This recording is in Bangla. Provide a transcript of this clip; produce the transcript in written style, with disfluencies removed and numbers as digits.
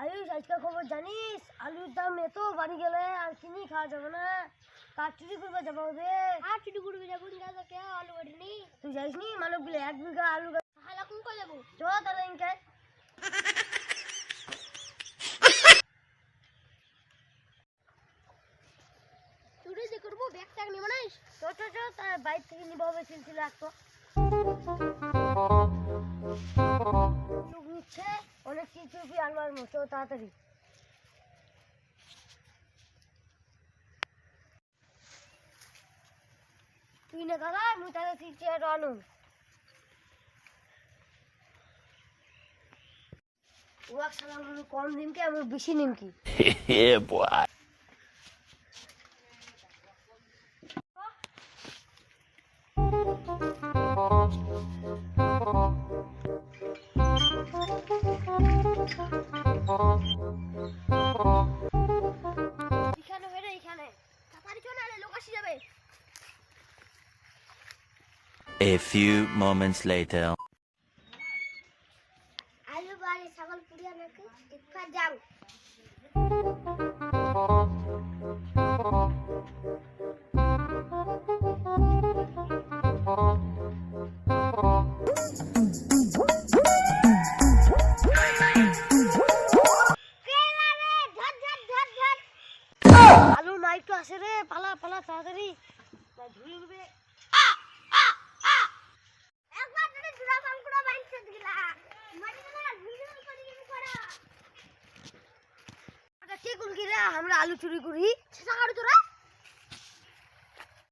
আয়ুষ, আজকে খবর জানিস? আলুর দাম এত বাড়ি গেলে আর কিনি খাওয়া যাবে না। কার চুরি করবে যাবো রে? আর চুরি করবে যাবো না, কে আলু কাটিনি। তুই যাইস নি মানব গুলো 1 বিঘা আলু হালা কোন কই যাবো? চ তাহলে ইনকে চুরি যে করবো ব্যাগ ট্যাগ নিব না। চ চ চ তার বাইক থেকে নিবো হবে সিলসিলা একটা লোক নিচ্ছে অনেক কিছু আলমার মতো তাড়াতাড়ি। তুই না দাদা মুই তাহলে শিখছি আর আনু ওয়াক সালাম কম দিনকে আমি বেশি নিমকি এখানে বেরে এখানে তাড়াতাড়ি চলে আলে লোক আসি যাবে। A few moments later. আলু বাড়ি ছাগল পুড়িয়া নাকি দেখা যাও। আলু নাই তো আসে রে, পালা পালা তাড়াতাড়ি ধুয়ে উঠবে। একবার তুমি দুরা পাঙ্কুড়া বাইছে দিলা মানে না ভিডিও করে কি করা। আটা কে কোন কি রে আমরা আলু চুরি করি সেটা কাটু তোরা